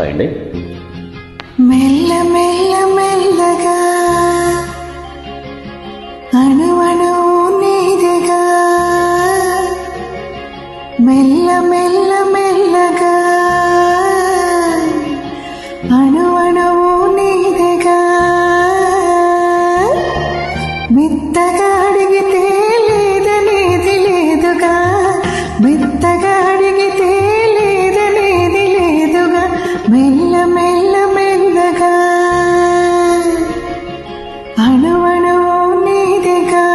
అండి. మెల్ల మెల్ల మెల్లగా అణువణు నీదిగా మెల్ల మెల్ల మెల్లగా అణువణువు నీదిగా మెత్తగా అడిగితే లేదనేది లేదుగా మెత్తగా అడిగితే లేదనేది లేదుగా మెల్ల మెల్ల మెల్లగా అణువణువు నీదిగా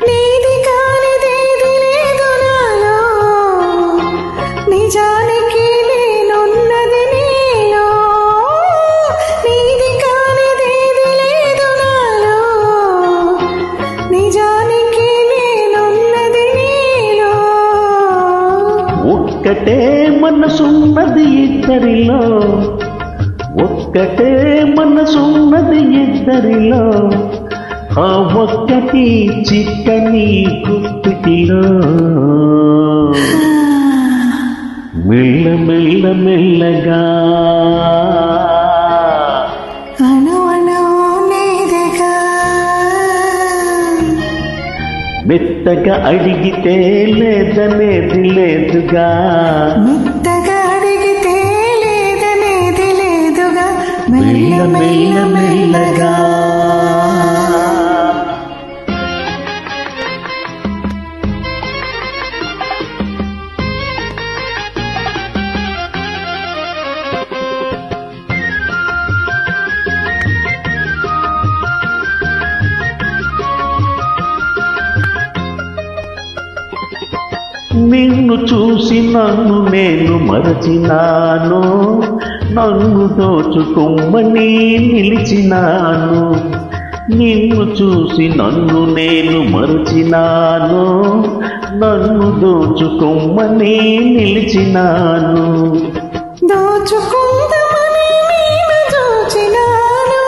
నీది కానిదేది లేదు నాలో నిజానికి నేనున్నది నీలో నీది కానిదేది లేదు నాలో నిజానికి నేనున్నది నీలో ఒక్కటే మనసున్నది ఇద్దరిలో ఒక్కటే మనసున్నది ఇద్దరిలో ఆ ఒక్కటి చిక్కని గుప్పిటిలో మెల్ల మెల్ల మెల్లగా అణువణువు నీదిగా మెత్తగా అడిగితే లేదనేది లేదుగా మెత్తగా అడిగితే లేదనేది లేదుగా మెల్ల మెల్ల మెల్లగా నిన్ను చూసి నన్ను నేను మరచినాను నన్ను దోచుకొమ్మని నిలిచినాను నిన్ను చూసి నన్ను నేను మరచినాను నన్ను దోచుకొమ్మని నిలిచినాను దోచుకుందామని నేను చూచినాను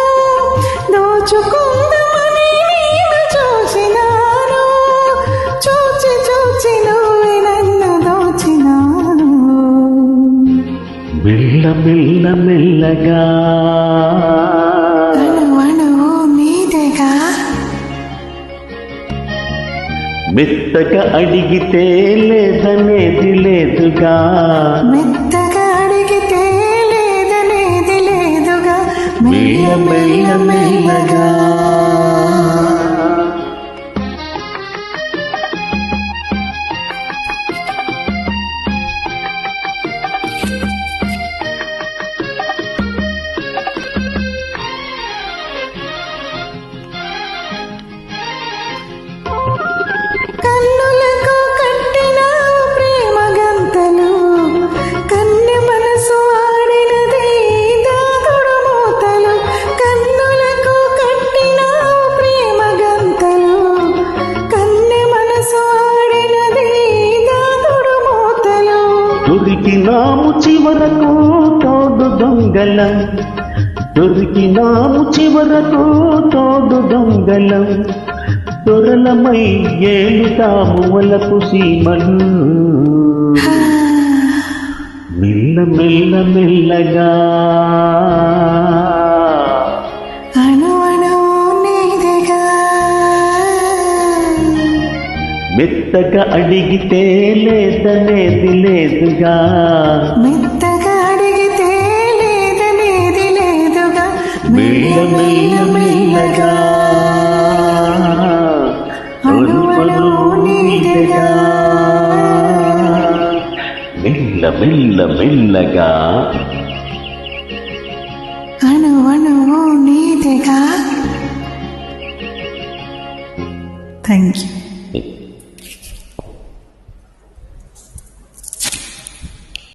దోచుకుందామని నేను చూచినాను చూచి చూచి నువ్వే నన్ను దోచినాను మెల్ల మెల్ల మెల్లగా అణువణువు నీదిగా మెత్తగా అడిగితే లేదనేది లేదుగా మెత్తగా అడిగితే లేదనేది లేదుగా మెల్ల మెల్ల మెల్లగా కన్నులకు కట్టిన ప్రేమ గంతలు కన్నె మనసు ఆడినది దాగుడు మూతలు కన్నులకు కట్టిన ప్రేమ గంతలు కన్నె మనసు ఆడినది దాగుడు మూతలు దొరికినాము చివరకు తోడు దొంగలం దొరికినాము చివరకు తోడు దొంగలం దొరలమై ఏలుతాము వలకు సీమలు మెల్ల మెల్ల మెల్లగా అణువణువు నీదిగా మెత్తగా అడిగితే లేదనేది లేదుగా మెత్తగా అడిగితే లేదనేది లేదుగా మెల్ల మెల్ల మెల్లగా అణువణువు నీదిగా మెల్ల మెల్ల మెల్లగా అణువణువు నీదిగా థ్యాంక్ యూ.